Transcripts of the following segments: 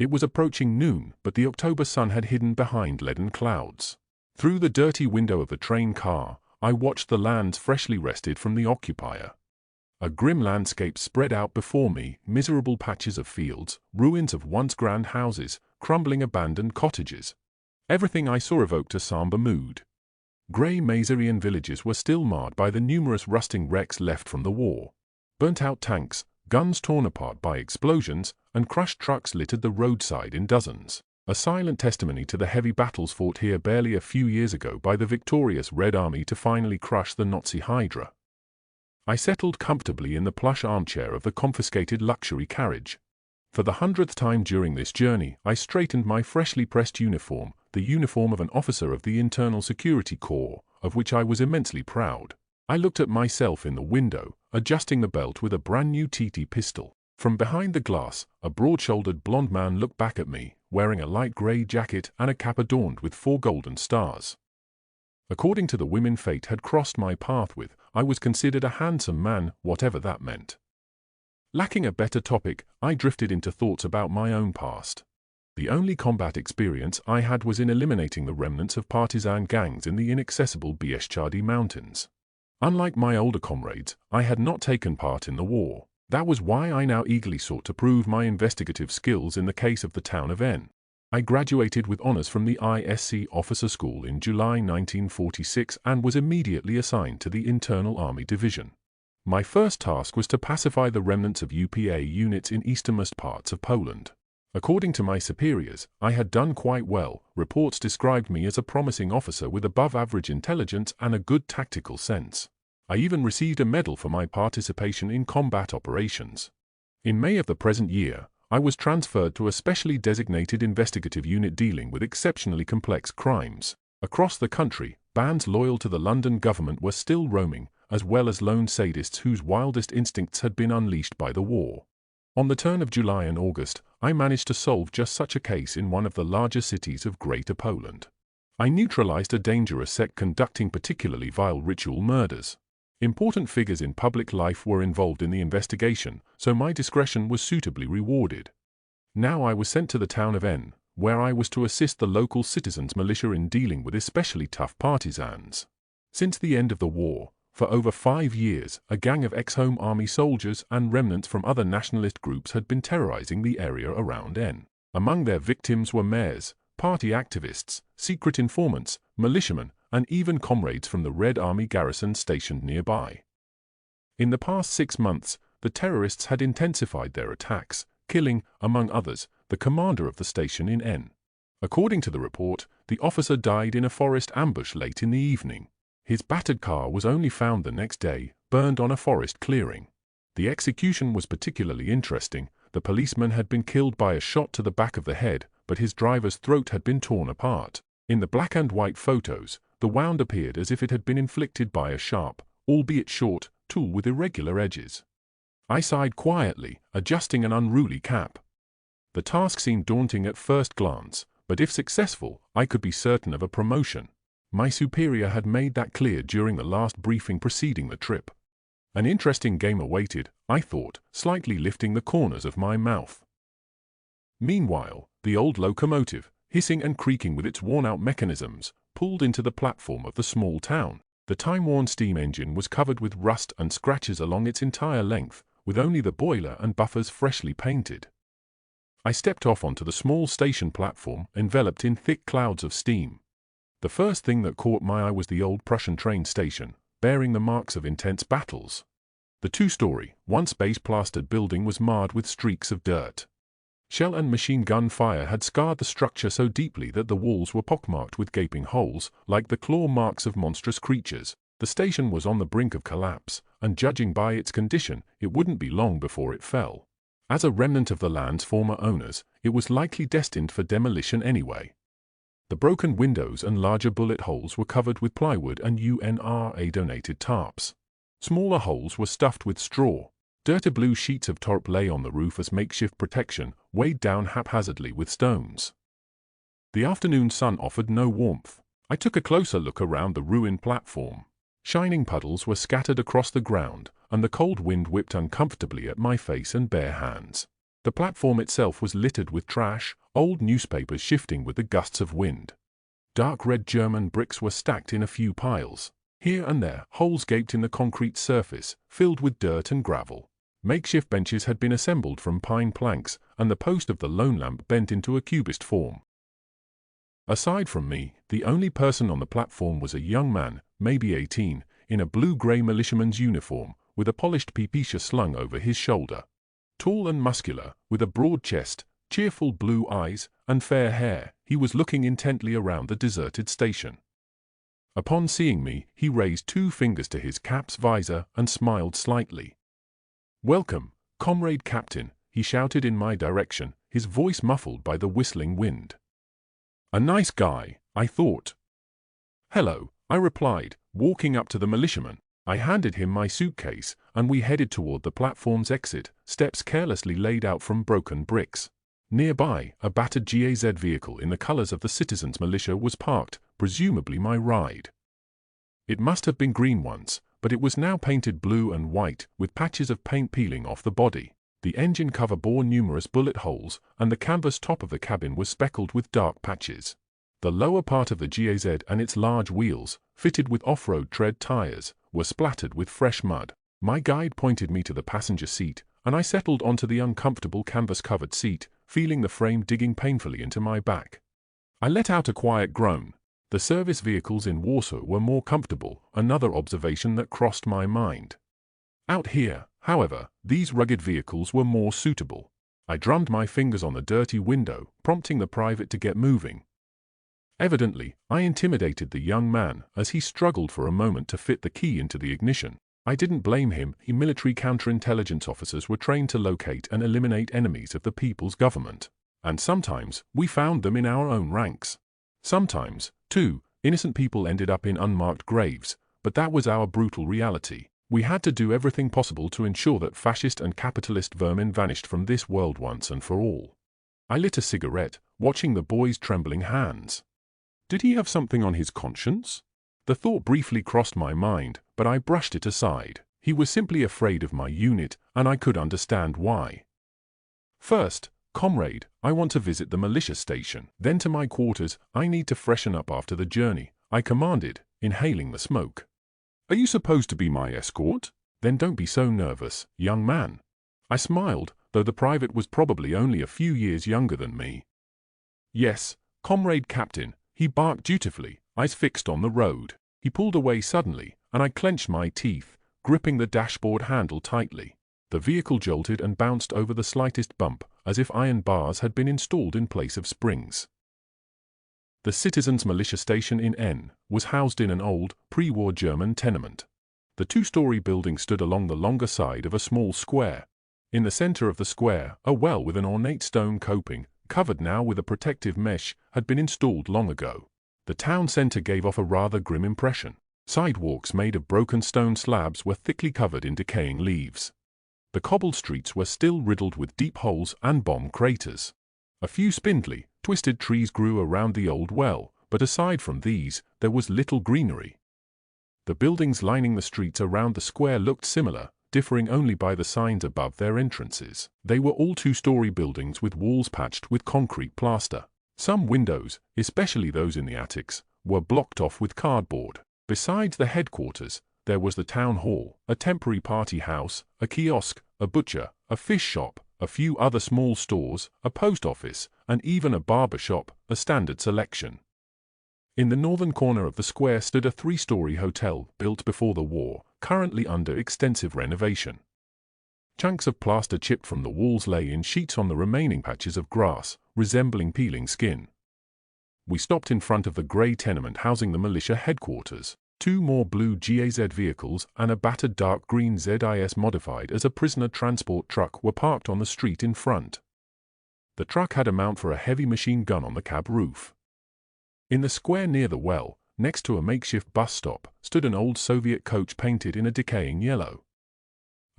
It was approaching noon, but the October sun had hidden behind leaden clouds. Through the dirty window of the train car, I watched the lands freshly wrested from the occupier. A grim landscape spread out before me, miserable patches of fields, ruins of once grand houses, crumbling abandoned cottages. Everything I saw evoked a somber mood. Grey Masurian villages were still marred by the numerous rusting wrecks left from the war. Burnt-out tanks, guns torn apart by explosions, and crushed trucks littered the roadside in dozens, a silent testimony to the heavy battles fought here barely a few years ago by the victorious Red Army to finally crush the Nazi Hydra. I settled comfortably in the plush armchair of the confiscated luxury carriage. For the 100th time during this journey, I straightened my freshly pressed uniform, the uniform of an officer of the Internal Security Corps, of which I was immensely proud. I looked at myself in the window, adjusting the belt with a brand-new TT pistol. From behind the glass, a broad-shouldered blond man looked back at me, wearing a light grey jacket and a cap adorned with 4 golden stars. According to the women fate had crossed my path with, I was considered a handsome man, whatever that meant. Lacking a better topic, I drifted into thoughts about my own past. The only combat experience I had was in eliminating the remnants of partisan gangs in the inaccessible Bieszczady Mountains. Unlike my older comrades, I had not taken part in the war. That was why I now eagerly sought to prove my investigative skills in the case of the town of N. I graduated with honors from the ISC Officer School in July 1946 and was immediately assigned to the Internal Army Division. My first task was to pacify the remnants of UPA units in easternmost parts of Poland. According to my superiors, I had done quite well. Reports described me as a promising officer with above-average intelligence and a good tactical sense. I even received a medal for my participation in combat operations. In May of the present year, I was transferred to a specially designated investigative unit dealing with exceptionally complex crimes. Across the country, bands loyal to the London government were still roaming, as well as lone sadists whose wildest instincts had been unleashed by the war. On the turn of July and August, I managed to solve just such a case in one of the larger cities of Greater Poland. I neutralized a dangerous sect conducting particularly vile ritual murders. Important figures in public life were involved in the investigation, so my discretion was suitably rewarded. Now I was sent to the town of N, where I was to assist the local citizens' militia in dealing with especially tough partisans. Since the end of the war, for over 5 years, a gang of ex-Home Army soldiers and remnants from other nationalist groups had been terrorizing the area around N. Among their victims were mayors, party activists, secret informants, militiamen, and even comrades from the Red Army garrison stationed nearby. In the past 6 months, the terrorists had intensified their attacks, killing, among others, the commander of the station in N. According to the report, the officer died in a forest ambush late in the evening. His battered car was only found the next day, burned on a forest clearing. The execution was particularly interesting. The policeman had been killed by a shot to the back of the head, but his driver's throat had been torn apart. In the black and white photos, the wound appeared as if it had been inflicted by a sharp, albeit short, tool with irregular edges. I sighed quietly, adjusting an unruly cap. The task seemed daunting at first glance, but if successful, I could be certain of a promotion. My superior had made that clear during the last briefing preceding the trip. An interesting game awaited, I thought, slightly lifting the corners of my mouth. Meanwhile, the old locomotive, hissing and creaking with its worn-out mechanisms, pulled into the platform of the small town. The time-worn steam engine was covered with rust and scratches along its entire length, with only the boiler and buffers freshly painted. I stepped off onto the small station platform, enveloped in thick clouds of steam. The first thing that caught my eye was the old Prussian train station, bearing the marks of intense battles. The 2-story, once base-plastered building was marred with streaks of dirt. Shell and machine gun fire had scarred the structure so deeply that the walls were pockmarked with gaping holes, like the claw marks of monstrous creatures. The station was on the brink of collapse, and judging by its condition, it wouldn't be long before it fell. As a remnant of the land's former owners, it was likely destined for demolition anyway. The broken windows and larger bullet holes were covered with plywood and UNRA-donated tarps. Smaller holes were stuffed with straw. Dirty blue sheets of tarp lay on the roof as makeshift protection, weighed down haphazardly with stones. The afternoon sun offered no warmth. I took a closer look around the ruined platform. Shining puddles were scattered across the ground, and the cold wind whipped uncomfortably at my face and bare hands. The platform itself was littered with trash, old newspapers shifting with the gusts of wind. Dark red German bricks were stacked in a few piles. Here and there, holes gaped in the concrete surface, filled with dirt and gravel. Makeshift benches had been assembled from pine planks, and the post of the lone lamp bent into a cubist form. Aside from me, the only person on the platform was a young man, maybe 18, in a blue-grey militiaman's uniform, with a polished pipisha slung over his shoulder. Tall and muscular, with a broad chest, cheerful blue eyes, and fair hair, he was looking intently around the deserted station. Upon seeing me, he raised 2 fingers to his cap's visor and smiled slightly. "Welcome, comrade captain," he shouted in my direction, his voice muffled by the whistling wind. A nice guy, I thought. "Hello," I replied, walking up to the militiaman. I handed him my suitcase, and we headed toward the platform's exit, steps carelessly laid out from broken bricks. Nearby, a battered GAZ vehicle in the colors of the citizens' militia was parked, presumably my ride. It must have been green once, but it was now painted blue and white, with patches of paint peeling off the body. The engine cover bore numerous bullet holes, and the canvas top of the cabin was speckled with dark patches. The lower part of the GAZ and its large wheels, fitted with off-road tread tires, were splattered with fresh mud. My guide pointed me to the passenger seat, and I settled onto the uncomfortable canvas-covered seat, feeling the frame digging painfully into my back. I let out a quiet groan. The service vehicles in Warsaw were more comfortable, another observation that crossed my mind. Out here, however, these rugged vehicles were more suitable. I drummed my fingers on the dirty window, prompting the private to get moving. Evidently, I intimidated the young man as he struggled for a moment to fit the key into the ignition. I didn't blame him. Military counterintelligence officers were trained to locate and eliminate enemies of the people's government. And sometimes, we found them in our own ranks. Sometimes, too, innocent people ended up in unmarked graves, but that was our brutal reality. We had to do everything possible to ensure that fascist and capitalist vermin vanished from this world once and for all. I lit a cigarette, watching the boy's trembling hands. Did he have something on his conscience? The thought briefly crossed my mind, but I brushed it aside. He was simply afraid of my unit, and I could understand why. "First, comrade, I want to visit the militia station. Then to my quarters. I need to freshen up after the journey," I commanded, inhaling the smoke. "Are you supposed to be my escort? Then don't be so nervous, young man." I smiled, though the private was probably only a few years younger than me. "Yes, comrade captain," he barked dutifully, eyes fixed on the road. He pulled away suddenly, and I clenched my teeth, gripping the dashboard handle tightly. The vehicle jolted and bounced over the slightest bump, as if iron bars had been installed in place of springs. The Citizens' Militia Station in N was housed in an old, pre-war German tenement. The 2-story building stood along the longer side of a small square. In the center of the square, a well with an ornate stone coping, covered now with a protective mesh, had been installed long ago. The town center gave off a rather grim impression. Sidewalks made of broken stone slabs were thickly covered in decaying leaves. The cobbled streets were still riddled with deep holes and bomb craters. A few spindly, twisted trees grew around the old well, but aside from these, there was little greenery. The buildings lining the streets around the square looked similar, differing only by the signs above their entrances. They were all 2-story buildings with walls patched with concrete plaster. Some windows, especially those in the attics, were blocked off with cardboard. Besides the headquarters, there was the town hall, a temporary party house, a kiosk, a butcher, a fish shop, a few other small stores, a post office, and even a barber shop, a standard selection. In the northern corner of the square stood a 3-story hotel built before the war, currently under extensive renovation. Chunks of plaster chipped from the walls lay in sheets on the remaining patches of grass, resembling peeling skin. We stopped in front of the grey tenement housing the militia headquarters. 2 more blue GAZ vehicles and a battered dark green ZIS modified as a prisoner transport truck were parked on the street in front. The truck had a mount for a heavy machine gun on the cab roof. In the square near the well, next to a makeshift bus stop, stood an old Soviet coach painted in a decaying yellow.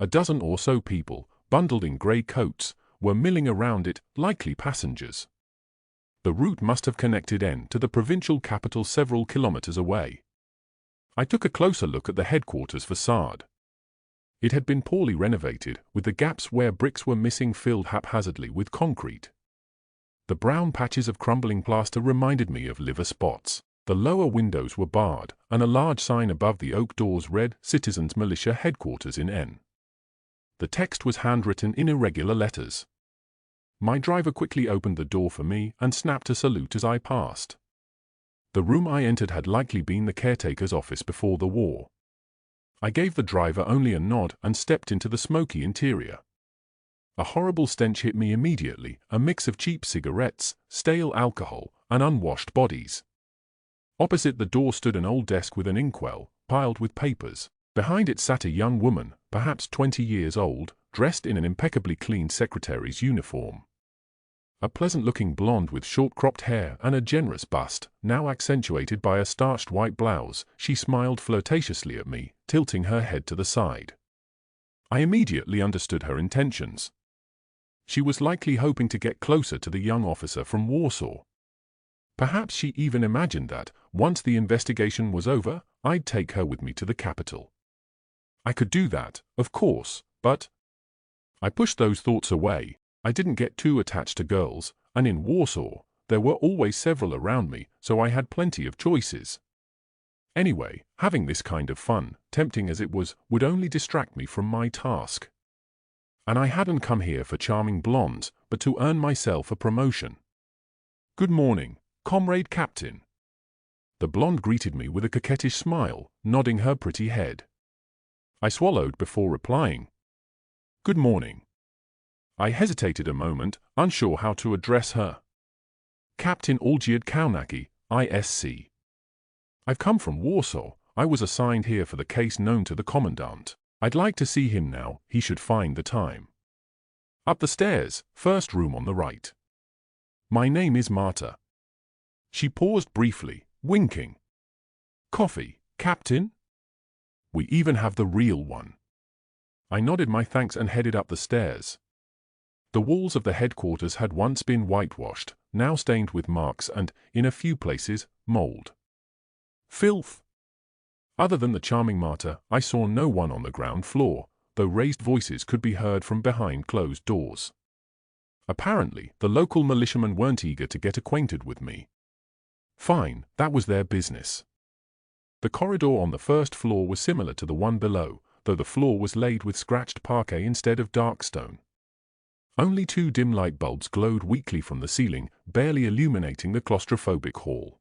A dozen or so people, bundled in grey coats, were milling around it, likely passengers. The route must have connected N to the provincial capital several kilometers away. I took a closer look at the headquarters facade. It had been poorly renovated, with the gaps where bricks were missing filled haphazardly with concrete. The brown patches of crumbling plaster reminded me of liver spots. The lower windows were barred, and a large sign above the oak doors read, Citizens Militia Headquarters in N. The text was handwritten in irregular letters. My driver quickly opened the door for me and snapped a salute as I passed. The room I entered had likely been the caretaker's office before the war. I gave the driver only a nod and stepped into the smoky interior. A horrible stench hit me immediately, a mix of cheap cigarettes, stale alcohol, and unwashed bodies. Opposite the door stood an old desk with an inkwell, piled with papers. Behind it sat a young woman, perhaps 20 years old, dressed in an impeccably clean secretary's uniform. A pleasant-looking blonde with short-cropped hair and a generous bust, now accentuated by a starched white blouse, she smiled flirtatiously at me, tilting her head to the side. I immediately understood her intentions. She was likely hoping to get closer to the young officer from Warsaw. Perhaps she even imagined that, once the investigation was over, I'd take her with me to the capital. I could do that, of course, but I pushed those thoughts away. I didn't get too attached to girls, and in Warsaw, there were always several around me, so I had plenty of choices. Anyway, having this kind of fun, tempting as it was, would only distract me from my task. And I hadn't come here for charming blondes, but to earn myself a promotion. Good morning, comrade captain. The blonde greeted me with a coquettish smile, nodding her pretty head. I swallowed before replying. Good morning. I hesitated a moment, unsure how to address her. Captain Olgierd Kaunaki, ISC. I've come from Warsaw. I was assigned here for the case known to the commandant. I'd like to see him now, he should find the time. Up the stairs, first room on the right. My name is Marta. She paused briefly, winking. Coffee, Captain? We even have the real one. I nodded my thanks and headed up the stairs. The walls of the headquarters had once been whitewashed, now stained with marks and, in a few places, mold. Filth. Other than the charming Marta, I saw no one on the ground floor, though raised voices could be heard from behind closed doors. Apparently, the local militiamen weren't eager to get acquainted with me. Fine, that was their business. The corridor on the first floor was similar to the one below, though the floor was laid with scratched parquet instead of dark stone. Only 2 dim light bulbs glowed weakly from the ceiling, barely illuminating the claustrophobic hall.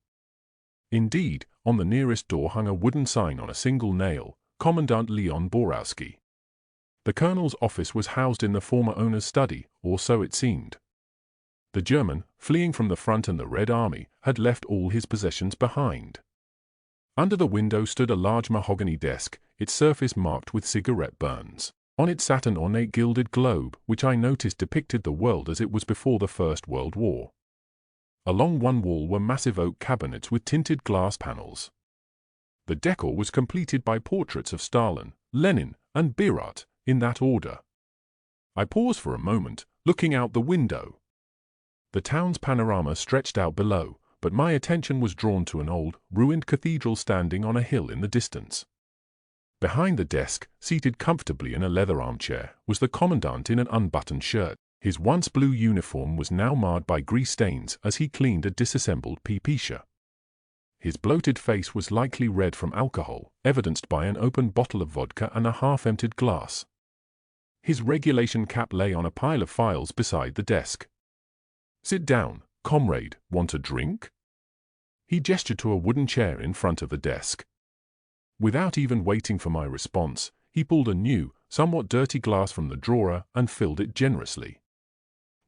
Indeed, on the nearest door hung a wooden sign on a single nail, Commandant Leon Borowski. The colonel's office was housed in the former owner's study, or so it seemed. The German, fleeing from the front and the Red Army, had left all his possessions behind. Under the window stood a large mahogany desk, its surface marked with cigarette burns. On it sat an ornate gilded globe, which I noticed depicted the world as it was before the First World War. Along one wall were massive oak cabinets with tinted glass panels. The decor was completed by portraits of Stalin, Lenin, and Berat, in that order. I paused for a moment, looking out the window. The town's panorama stretched out below, but my attention was drawn to an old, ruined cathedral standing on a hill in the distance. Behind the desk, seated comfortably in a leather armchair, was the commandant in an unbuttoned shirt. His once blue uniform was now marred by grease stains as he cleaned a disassembled pipisha. His bloated face was likely red from alcohol, evidenced by an open bottle of vodka and a half-emptied glass. His regulation cap lay on a pile of files beside the desk. "Sit down, comrade, want a drink?" He gestured to a wooden chair in front of the desk. Without even waiting for my response, he pulled a new, somewhat dirty glass from the drawer and filled it generously.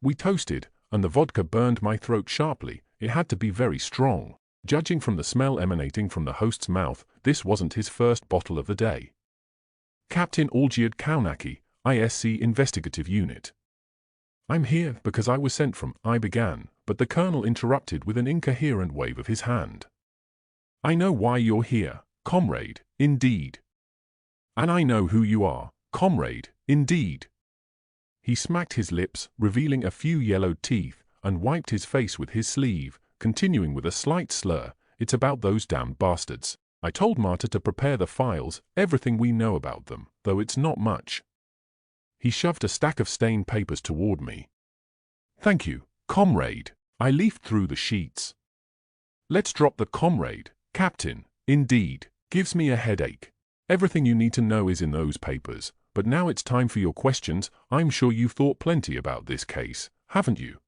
We toasted, and the vodka burned my throat sharply. It had to be very strong. Judging from the smell emanating from the host's mouth, this wasn't his first bottle of the day. Captain Olgierd Kaunaki, ISC Investigative Unit. "I'm here because I was sent from," I began, but the colonel interrupted with an incoherent wave of his hand. "I know why you're here, comrade, indeed. And I know who you are, comrade, indeed." He smacked his lips, revealing a few yellowed teeth, and wiped his face with his sleeve, continuing with a slight slur, "It's about those damned bastards. I told Marta to prepare the files, everything we know about them, though it's not much. He shoved a stack of stained papers toward me. Thank you, comrade. I leafed through the sheets. Let's drop the comrade, Captain, indeed, gives me a headache. Everything you need to know is in those papers, but now it's time for your questions. I'm sure you've thought plenty about this case, haven't you?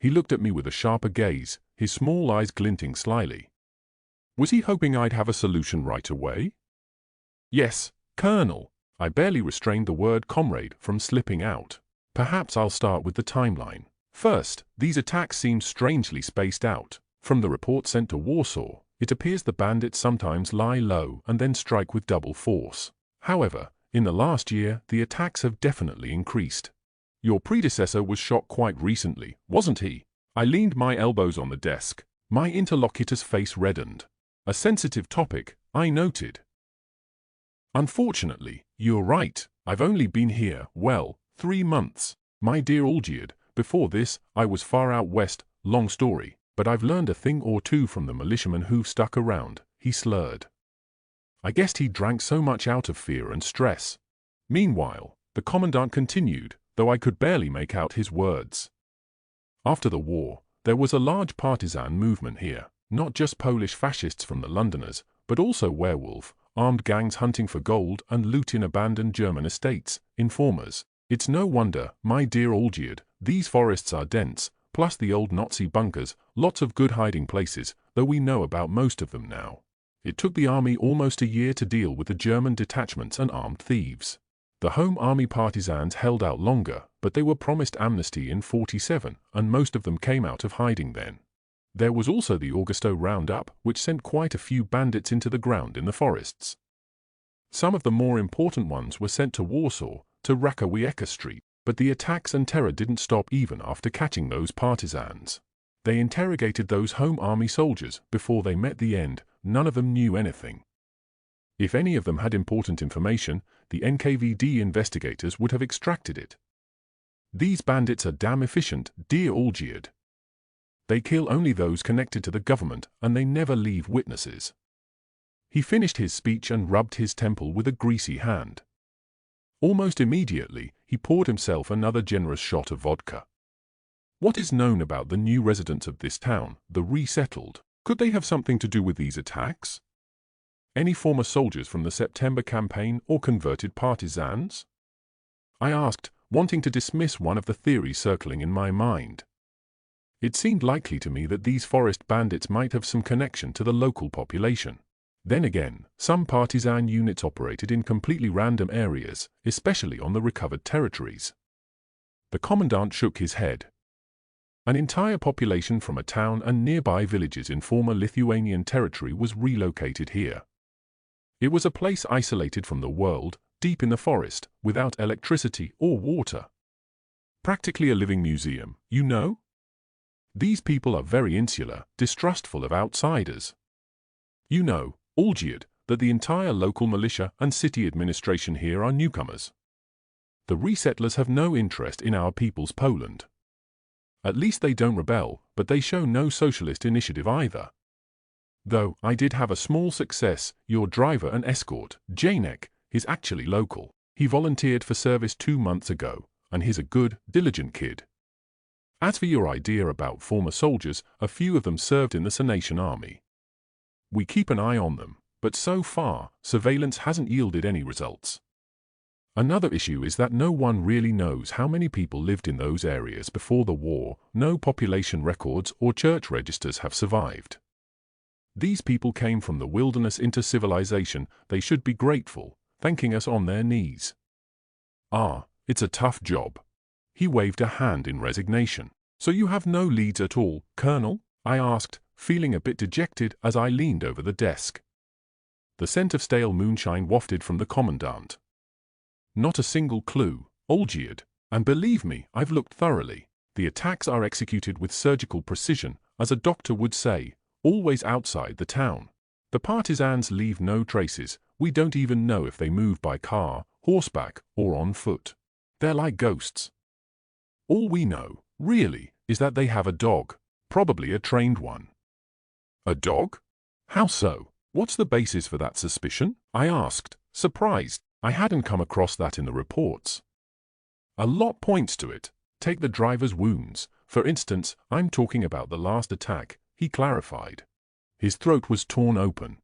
He looked at me with a sharper gaze, his small eyes glinting slyly. Was he hoping I'd have a solution right away? Yes, Colonel. I barely restrained the word comrade from slipping out. Perhaps I'll start with the timeline. First, these attacks seem strangely spaced out. From the report sent to Warsaw, it appears the bandits sometimes lie low and then strike with double force. However, in the last year, the attacks have definitely increased. Your predecessor was shot quite recently, wasn't he? I leaned my elbows on the desk. My interlocutor's face reddened. A sensitive topic, I noted. Unfortunately, you're right. I've only been here, 3 months. My dear Olgierd, before this, I was far out west, long story, but I've learned a thing or two from the militiamen who've stuck around, he slurred. I guessed he drank so much out of fear and stress. Meanwhile, the commandant continued, though I could barely make out his words. After the war, there was a large partisan movement here. Not just Polish fascists from the Londoners, but also werewolf, armed gangs hunting for gold and loot in abandoned German estates, informers. It's no wonder, my dear Olgierd, these forests are dense, plus the old Nazi bunkers, lots of good hiding places, though we know about most of them now. It took the army almost a year to deal with the German detachments and armed thieves. The Home Army partisans held out longer, but they were promised amnesty in '47, and most of them came out of hiding then. There was also the Augusto roundup, which sent quite a few bandits into the ground in the forests. Some of the more important ones were sent to Warsaw, to Rakowiecka Street, but the attacks and terror didn't stop even after catching those partisans. They interrogated those Home Army soldiers before they met the end. None of them knew anything. If any of them had important information, the NKVD investigators would have extracted it. These bandits are damn efficient, dear Olgierd. They kill only those connected to the government, and they never leave witnesses. He finished his speech and rubbed his temple with a greasy hand. Almost immediately, he poured himself another generous shot of vodka. What is known about the new residents of this town, the resettled? Could they have something to do with these attacks? Any former soldiers from the September campaign or converted partisans? I asked, wanting to dismiss one of the theories circling in my mind. It seemed likely to me that these forest bandits might have some connection to the local population. Then again, some partisan units operated in completely random areas, especially on the recovered territories. The commandant shook his head. An entire population from a town and nearby villages in former Lithuanian territory was relocated here. It was a place isolated from the world, deep in the forest, without electricity or water. Practically a living museum, you know? These people are very insular, distrustful of outsiders. You know, Olgierd, that the entire local militia and city administration here are newcomers. The resettlers have no interest in our people's Poland. At least they don't rebel, but they show no socialist initiative either. Though I did have a small success, your driver and escort, Janek, is actually local. He volunteered for service 2 months ago, and he's a good, diligent kid. As for your idea about former soldiers, a few of them served in the Sanation Army. We keep an eye on them, but so far, surveillance hasn't yielded any results. Another issue is that no one really knows how many people lived in those areas before the war. No population records or church registers have survived. These people came from the wilderness into civilization. They should be grateful, thanking us on their knees. It's a tough job. He waved a hand in resignation. So you have no leads at all, Colonel? I asked, feeling a bit dejected as I leaned over the desk. The scent of stale moonshine wafted from the commandant. Not a single clue, Olgierd, and believe me, I've looked thoroughly. The attacks are executed with surgical precision, as a doctor would say, always outside the town. The partisans leave no traces. We don't even know if they move by car, horseback, or on foot. They're like ghosts. All we know, really, is that they have a dog, probably a trained one. A dog? How so? What's the basis for that suspicion? I asked, surprised. I hadn't come across that in the reports. A lot points to it. Take the driver's wounds. For instance, I'm talking about the last attack, he clarified. His throat was torn open.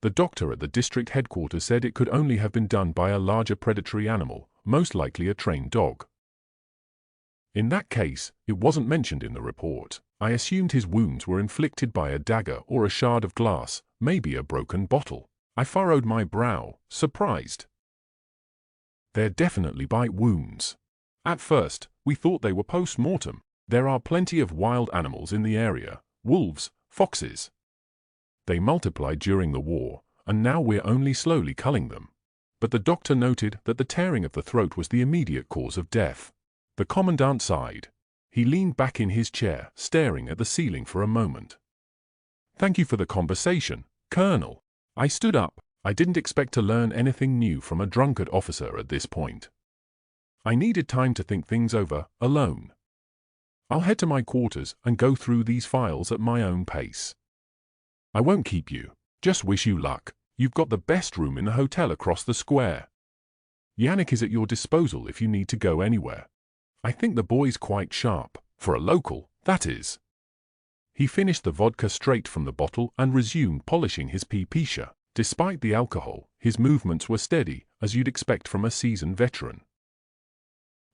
The doctor at the district headquarters said it could only have been done by a larger predatory animal, most likely a trained dog. In that case, it wasn't mentioned in the report. I assumed his wounds were inflicted by a dagger or a shard of glass, maybe a broken bottle. I furrowed my brow, surprised. They're definitely bite wounds. At first, we thought they were post-mortem. There are plenty of wild animals in the area, wolves, foxes. They multiplied during the war, and now we're only slowly culling them. But the doctor noted that the tearing of the throat was the immediate cause of death. The commandant sighed. He leaned back in his chair, staring at the ceiling for a moment. Thank you for the conversation, Colonel. I stood up. I didn't expect to learn anything new from a drunkard officer at this point. I needed time to think things over, alone. I'll head to my quarters and go through these files at my own pace. I won't keep you. Just wish you luck. You've got the best room in the hotel across the square. Yannick is at your disposal if you need to go anywhere. I think the boy's quite sharp, for a local, that is. He finished the vodka straight from the bottle and resumed polishing his pee-pisha. Despite the alcohol, his movements were steady, as you'd expect from a seasoned veteran.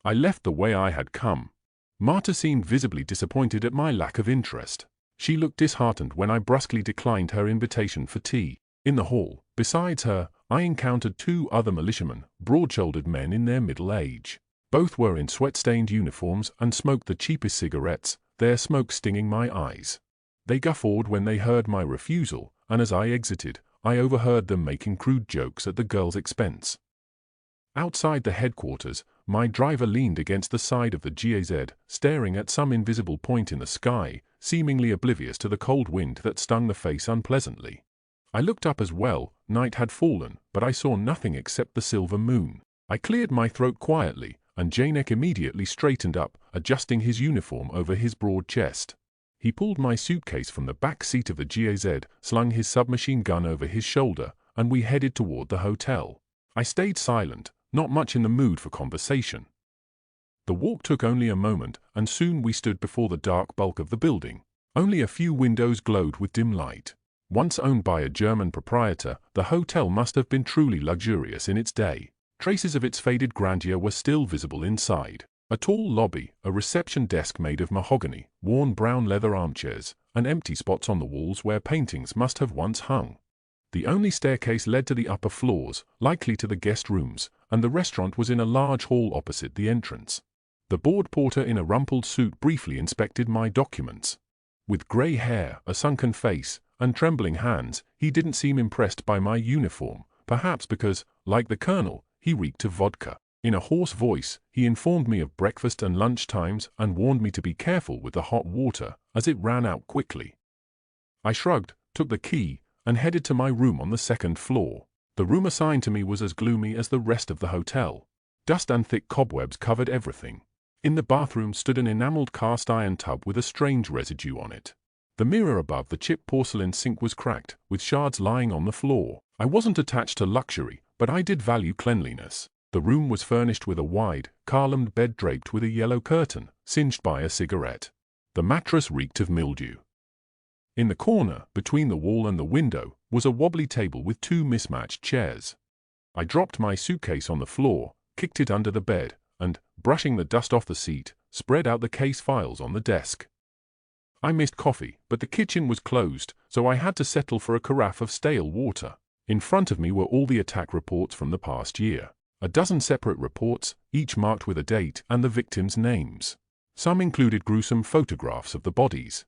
I left the way I had come. Marta seemed visibly disappointed at my lack of interest. She looked disheartened when I brusquely declined her invitation for tea. In the hall, besides her, I encountered two other militiamen, broad-shouldered men in their middle age. Both were in sweat-stained uniforms and smoked the cheapest cigarettes, their smoke stinging my eyes. They guffawed when they heard my refusal, and as I exited, I overheard them making crude jokes at the girl's expense. Outside the headquarters, my driver leaned against the side of the GAZ, staring at some invisible point in the sky, seemingly oblivious to the cold wind that stung the face unpleasantly. I looked up as well. Night had fallen, but I saw nothing except the silver moon. I cleared my throat quietly, and Janek immediately straightened up, adjusting his uniform over his broad chest. He pulled my suitcase from the back seat of the GAZ, slung his submachine gun over his shoulder, and we headed toward the hotel. I stayed silent, not much in the mood for conversation. The walk took only a moment, and soon we stood before the dark bulk of the building. Only a few windows glowed with dim light. Once owned by a German proprietor, the hotel must have been truly luxurious in its day. Traces of its faded grandeur were still visible inside. A tall lobby, a reception desk made of mahogany, worn brown leather armchairs, and empty spots on the walls where paintings must have once hung. The only staircase led to the upper floors, likely to the guest rooms, and the restaurant was in a large hall opposite the entrance. The board porter in a rumpled suit briefly inspected my documents. With grey hair, a sunken face, and trembling hands, he didn't seem impressed by my uniform, perhaps because, like the colonel, he reeked of vodka. In a hoarse voice, he informed me of breakfast and lunch times and warned me to be careful with the hot water, as it ran out quickly. I shrugged, took the key, and headed to my room on the second floor. The room assigned to me was as gloomy as the rest of the hotel. Dust and thick cobwebs covered everything. In the bathroom stood an enameled cast-iron tub with a strange residue on it. The mirror above the chipped porcelain sink was cracked, with shards lying on the floor. I wasn't attached to luxury, but I did value cleanliness. The room was furnished with a wide, columned bed draped with a yellow curtain, singed by a cigarette. The mattress reeked of mildew. In the corner, between the wall and the window, was a wobbly table with two mismatched chairs. I dropped my suitcase on the floor, kicked it under the bed, and, brushing the dust off the seat, spread out the case files on the desk. I missed coffee, but the kitchen was closed, so I had to settle for a carafe of stale water. In front of me were all the attack reports from the past year. A dozen separate reports, each marked with a date and the victims' names. Some included gruesome photographs of the bodies.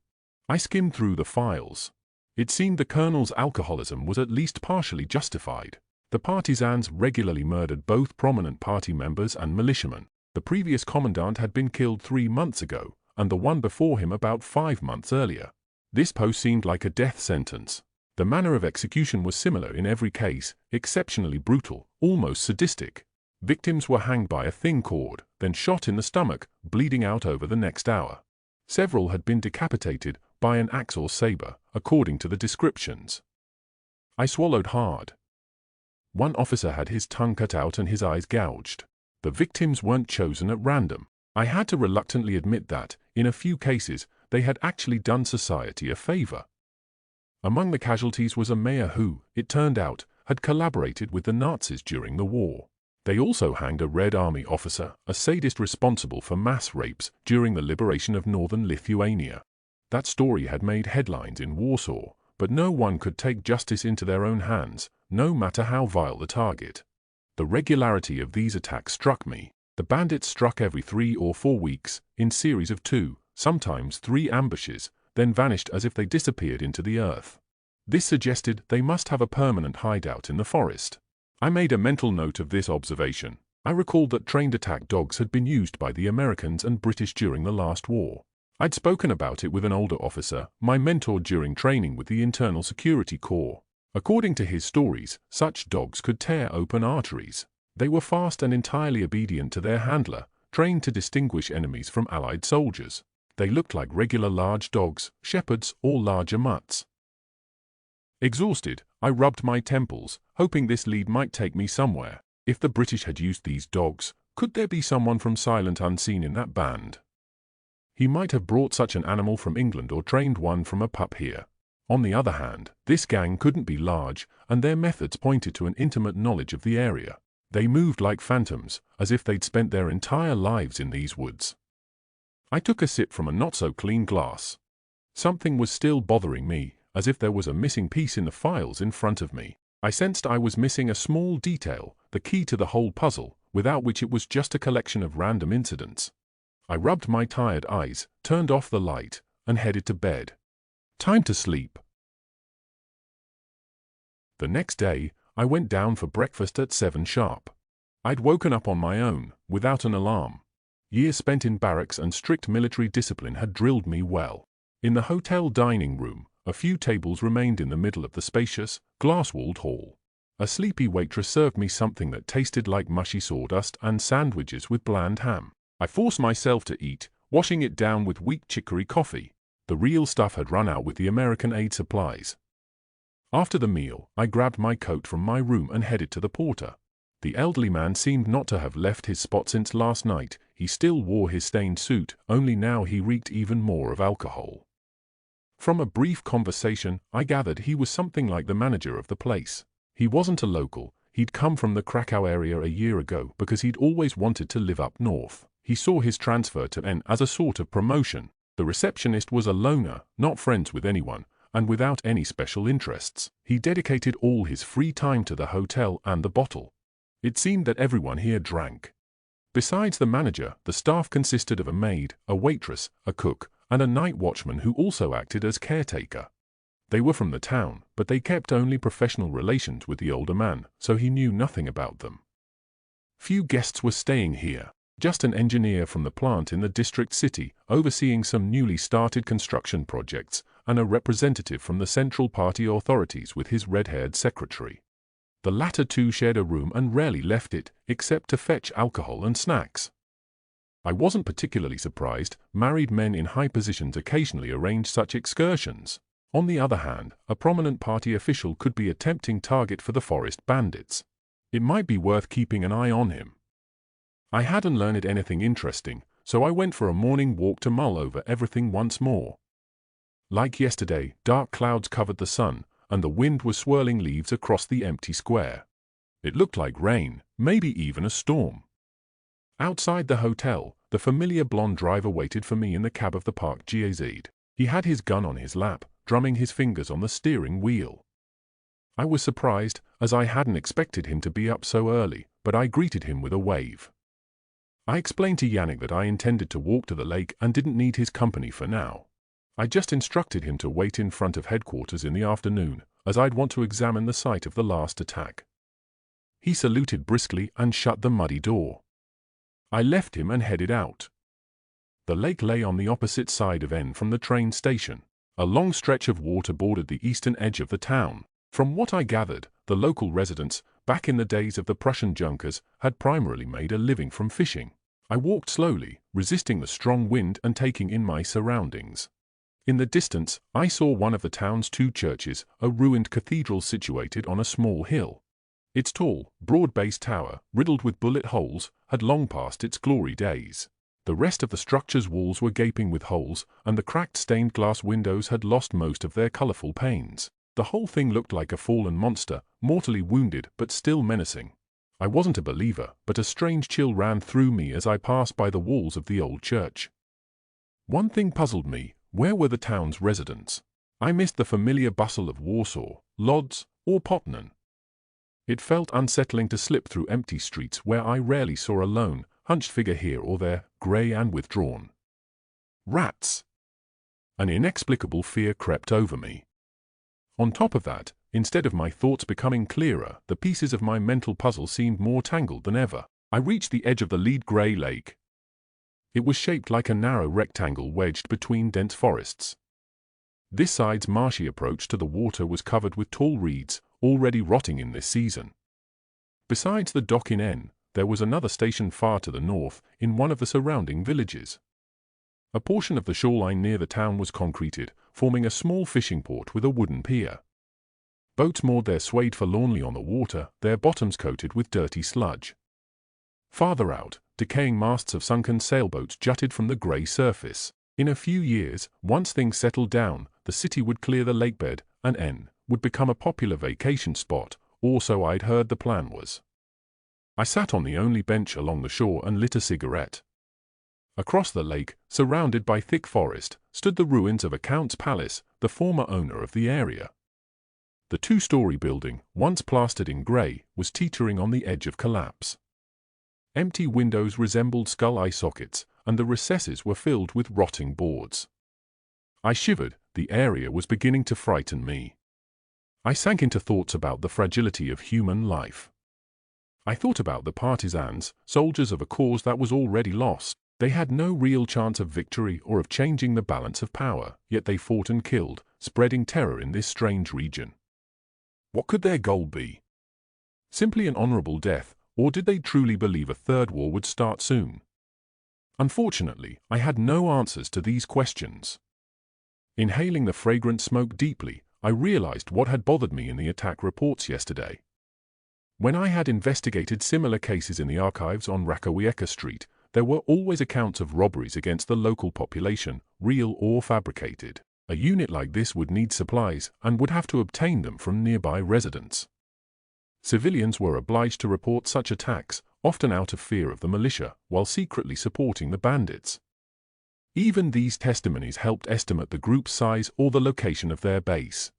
I skimmed through the files. It seemed the colonel's alcoholism was at least partially justified. The partisans regularly murdered both prominent party members and militiamen. The previous commandant had been killed 3 months ago, and the one before him about 5 months earlier. This post seemed like a death sentence. The manner of execution was similar in every case, exceptionally brutal, almost sadistic. Victims were hanged by a thin cord, then shot in the stomach, bleeding out over the next hour. Several had been decapitated by an axe or saber, according to the descriptions. I swallowed hard. One officer had his tongue cut out and his eyes gouged. The victims weren't chosen at random. I had to reluctantly admit that, in a few cases, they had actually done society a favor. Among the casualties was a mayor who, it turned out, had collaborated with the Nazis during the war. They also hanged a Red Army officer, a sadist responsible for mass rapes during the liberation of northern Lithuania. That story had made headlines in Warsaw, but no one could take justice into their own hands, no matter how vile the target. The regularity of these attacks struck me. The bandits struck every 3 or 4 weeks, in series of 2, sometimes 3 ambushes, then vanished as if they disappeared into the earth. This suggested they must have a permanent hideout in the forest. I made a mental note of this observation. I recalled that trained attack dogs had been used by the Americans and British during the last war. I'd spoken about it with an older officer, my mentor during training with the Internal Security Corps. According to his stories, such dogs could tear open arteries. They were fast and entirely obedient to their handler, trained to distinguish enemies from Allied soldiers. They looked like regular large dogs, shepherds, or larger mutts. Exhausted, I rubbed my temples, hoping this lead might take me somewhere. If the British had used these dogs, could there be someone from Silent Unseen in that band? He might have brought such an animal from England or trained one from a pup here. On the other hand, this gang couldn't be large, and their methods pointed to an intimate knowledge of the area. They moved like phantoms, as if they'd spent their entire lives in these woods. I took a sip from a not-so-clean glass. Something was still bothering me, as if there was a missing piece in the files in front of me. I sensed I was missing a small detail, the key to the whole puzzle, without which it was just a collection of random incidents. I rubbed my tired eyes, turned off the light, and headed to bed. Time to sleep. The next day, I went down for breakfast at 7 sharp. I'd woken up on my own, without an alarm. Years spent in barracks and strict military discipline had drilled me well. In the hotel dining room, a few tables remained in the middle of the spacious, glass-walled hall. A sleepy waitress served me something that tasted like mushy sawdust and sandwiches with bland ham. I forced myself to eat, washing it down with weak chicory coffee. The real stuff had run out with the American aid supplies. After the meal, I grabbed my coat from my room and headed to the porter. The elderly man seemed not to have left his spot since last night. He still wore his stained suit, only now he reeked even more of alcohol. From a brief conversation, I gathered he was something like the manager of the place. He wasn't a local. He'd come from the Krakow area a year ago because he'd always wanted to live up north. He saw his transfer to N as a sort of promotion. The receptionist was a loner, not friends with anyone, and without any special interests. He dedicated all his free time to the hotel and the bottle. It seemed that everyone here drank. Besides the manager, the staff consisted of a maid, a waitress, a cook, and a night watchman who also acted as caretaker. They were from the town, but they kept only professional relations with the older man, so he knew nothing about them. Few guests were staying here. Just an engineer from the plant in the district city, overseeing some newly started construction projects, and a representative from the Central Party authorities with his red-haired secretary. The latter two shared a room and rarely left it, except to fetch alcohol and snacks. I wasn't particularly surprised. Married men in high positions occasionally arranged such excursions. On the other hand, a prominent party official could be a tempting target for the forest bandits. It might be worth keeping an eye on him. I hadn't learned anything interesting, so I went for a morning walk to mull over everything once more. Like yesterday, dark clouds covered the sun, and the wind was swirling leaves across the empty square. It looked like rain, maybe even a storm. Outside the hotel, the familiar blonde driver waited for me in the cab of the parked GAZ. He had his gun on his lap, drumming his fingers on the steering wheel. I was surprised, as I hadn't expected him to be up so early, but I greeted him with a wave. I explained to Yannick that I intended to walk to the lake and didn't need his company for now. I just instructed him to wait in front of headquarters in the afternoon, as I'd want to examine the site of the last attack. He saluted briskly and shut the muddy door. I left him and headed out. The lake lay on the opposite side of N from the train station. A long stretch of water bordered the eastern edge of the town. From what I gathered, the local residents, back in the days of the Prussian Junkers, had primarily made a living from fishing. I walked slowly, resisting the strong wind and taking in my surroundings. In the distance, I saw one of the town's two churches, a ruined cathedral situated on a small hill. Its tall, broad-based tower, riddled with bullet holes, had long passed its glory days. The rest of the structure's walls were gaping with holes, and the cracked stained glass windows had lost most of their colorful panes. The whole thing looked like a fallen monster, mortally wounded but still menacing. I wasn't a believer, but a strange chill ran through me as I passed by the walls of the old church. One thing puzzled me: where were the town's residents? I missed the familiar bustle of Warsaw, Lodz, or Poznan. It felt unsettling to slip through empty streets where I rarely saw a lone, hunched figure here or there, grey and withdrawn. Rats! An inexplicable fear crept over me. On top of that, instead of my thoughts becoming clearer, the pieces of my mental puzzle seemed more tangled than ever. I reached the edge of the lead grey lake. It was shaped like a narrow rectangle wedged between dense forests. This side's marshy approach to the water was covered with tall reeds, already rotting in this season. Besides the dock in N, there was another station far to the north, in one of the surrounding villages. A portion of the shoreline near the town was concreted, forming a small fishing port with a wooden pier. Boats moored there swayed forlornly on the water, their bottoms coated with dirty sludge. Farther out, decaying masts of sunken sailboats jutted from the grey surface. In a few years, once things settled down, the city would clear the lakebed, and N would become a popular vacation spot, or so I'd heard the plan was. I sat on the only bench along the shore and lit a cigarette. Across the lake, surrounded by thick forest, stood the ruins of a count's palace, the former owner of the area. The two-story building, once plastered in grey, was teetering on the edge of collapse. Empty windows resembled skull eye sockets, and the recesses were filled with rotting boards. I shivered. The area was beginning to frighten me. I sank into thoughts about the fragility of human life. I thought about the partisans, soldiers of a cause that was already lost. They had no real chance of victory or of changing the balance of power, yet they fought and killed, spreading terror in this strange region. What could their goal be? Simply an honorable death, or did they truly believe a third war would start soon? Unfortunately, I had no answers to these questions. Inhaling the fragrant smoke deeply, I realized what had bothered me in the attack reports yesterday. When I had investigated similar cases in the archives on Rakowiecka Street, there were always accounts of robberies against the local population, real or fabricated. A unit like this would need supplies and would have to obtain them from nearby residents. Civilians were obliged to report such attacks, often out of fear of the militia, while secretly supporting the bandits. Even these testimonies helped estimate the group's size or the location of their base.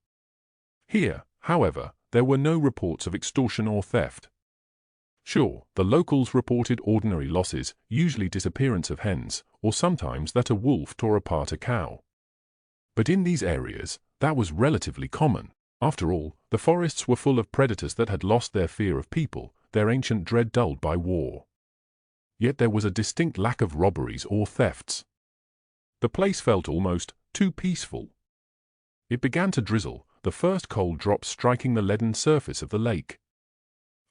Here, however, there were no reports of extortion or theft. Sure, the locals reported ordinary losses, usually disappearance of hens, or sometimes that a wolf tore apart a cow. But in these areas, that was relatively common. After all, the forests were full of predators that had lost their fear of people, their ancient dread dulled by war. Yet there was a distinct lack of robberies or thefts. The place felt almost too peaceful. It began to drizzle, the first cold drops striking the leaden surface of the lake.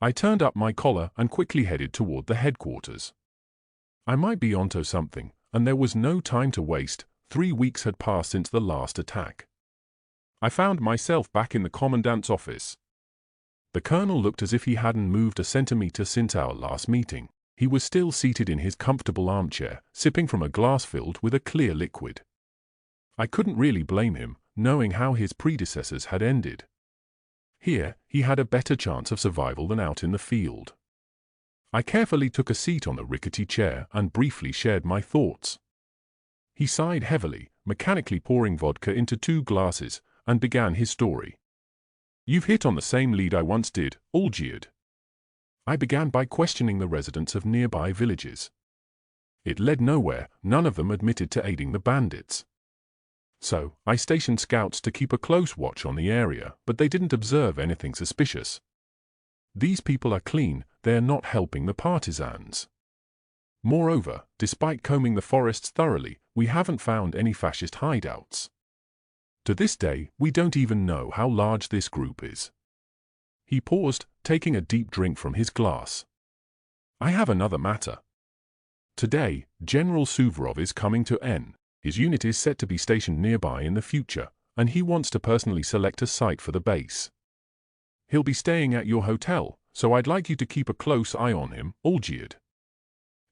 I turned up my collar and quickly headed toward the headquarters. I might be onto something, and there was no time to waste. 3 weeks had passed since the last attack. I found myself back in the commandant's office. The colonel looked as if he hadn't moved a centimeter since our last meeting. He was still seated in his comfortable armchair, sipping from a glass filled with a clear liquid. I couldn't really blame him, knowing how his predecessors had ended. Here, he had a better chance of survival than out in the field. I carefully took a seat on the rickety chair and briefly shared my thoughts. He sighed heavily, mechanically pouring vodka into 2 glasses, and began his story. "You've hit on the same lead I once did," all jeered. I began by questioning the residents of nearby villages. It led nowhere, none of them admitted to aiding the bandits. So, I stationed scouts to keep a close watch on the area, but they didn't observe anything suspicious. These people are clean, they're not helping the partisans. Moreover, despite combing the forests thoroughly, we haven't found any fascist hideouts. To this day, we don't even know how large this group is. He paused, taking a deep drink from his glass. I have another matter. Today, General Suvorov is coming to N. His unit is set to be stationed nearby in the future, and he wants to personally select a site for the base. He'll be staying at your hotel, so I'd like you to keep a close eye on him, Olgierd.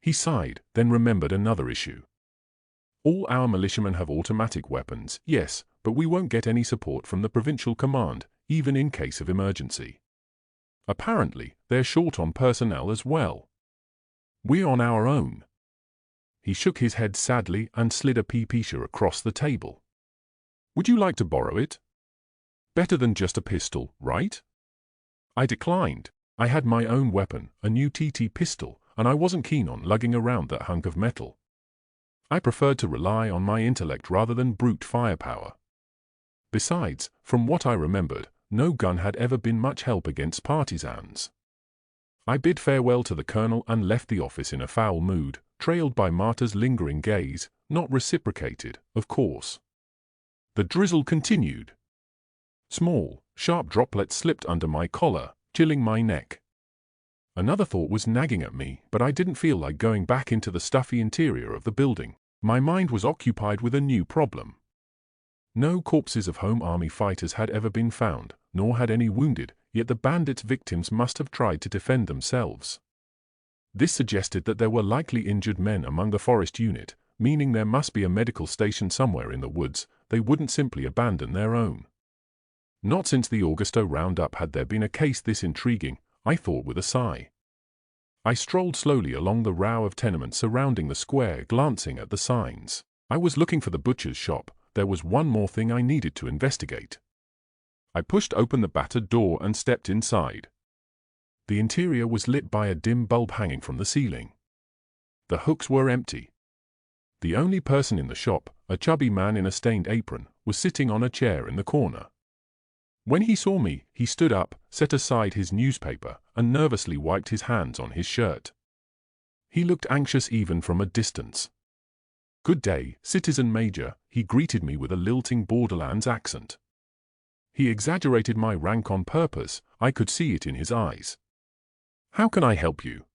He sighed, then remembered another issue. All our militiamen have automatic weapons, yes, but we won't get any support from the provincial command, even in case of emergency. Apparently, they're short on personnel as well. We're on our own. He shook his head sadly and slid a pipisha across the table. Would you like to borrow it? Better than just a pistol, right? I declined. I had my own weapon, a new TT pistol, and I wasn't keen on lugging around that hunk of metal. I preferred to rely on my intellect rather than brute firepower. Besides, from what I remembered, no gun had ever been much help against partisans. I bid farewell to the colonel and left the office in a foul mood, trailed by Marta's lingering gaze, not reciprocated, of course. The drizzle continued. Small, sharp droplets slipped under my collar, chilling my neck. Another thought was nagging at me, but I didn't feel like going back into the stuffy interior of the building. My mind was occupied with a new problem. No corpses of Home Army fighters had ever been found, nor had any wounded, yet the bandits' victims must have tried to defend themselves. This suggested that there were likely injured men among the forest unit, meaning there must be a medical station somewhere in the woods. They wouldn't simply abandon their own. Not since the Augusto roundup had there been a case this intriguing, I thought with a sigh. I strolled slowly along the row of tenements surrounding the square, glancing at the signs. I was looking for the butcher's shop. There was one more thing I needed to investigate. I pushed open the battered door and stepped inside. The interior was lit by a dim bulb hanging from the ceiling. The hooks were empty. The only person in the shop, a chubby man in a stained apron, was sitting on a chair in the corner. When he saw me, he stood up, set aside his newspaper, and nervously wiped his hands on his shirt. He looked anxious even from a distance. "Good day, Citizen Major," he greeted me with a lilting Borderlands accent. He exaggerated my rank on purpose. I could see it in his eyes. "How can I help you?"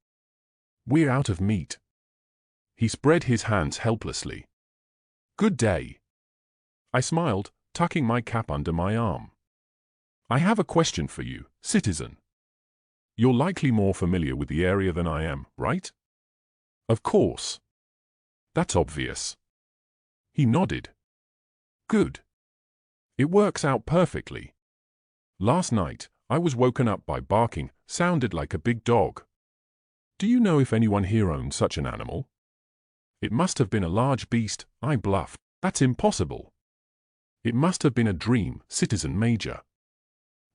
"We're out of meat." He spread his hands helplessly. "Good day." I smiled, tucking my cap under my arm. "I have a question for you, citizen. You're likely more familiar with the area than I am, right?" "Of course." "That's obvious." He nodded. "Good. It works out perfectly. Last night, I was woken up by barking, sounded like a big dog. Do you know if anyone here owns such an animal?" "It must have been a large beast," I bluffed. "That's impossible." "It must have been a dream, Citizen Major.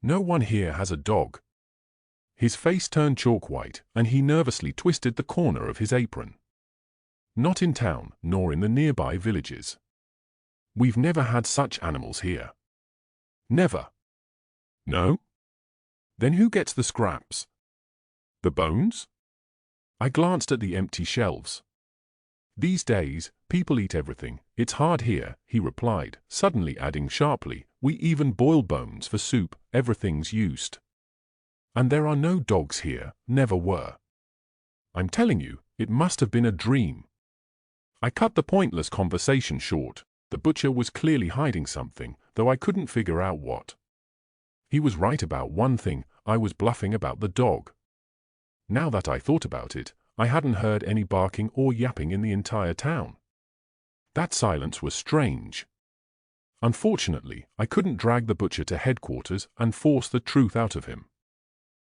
No one here has a dog." His face turned chalk white, and he nervously twisted the corner of his apron. "Not in town, nor in the nearby villages. We've never had such animals here." "Never?" "No?" "Then who gets the scraps?" "The bones?" I glanced at the empty shelves. "These days, people eat everything. It's hard here," he replied, suddenly adding sharply, "We even boil bones for soup. Everything's used. And there are no dogs here, never were. I'm telling you, it must have been a dream." I cut the pointless conversation short. The butcher was clearly hiding something, though I couldn't figure out what. He was right about one thing. I was bluffing about the dog. Now that I thought about it, I hadn't heard any barking or yapping in the entire town. That silence was strange. Unfortunately, I couldn't drag the butcher to headquarters and force the truth out of him.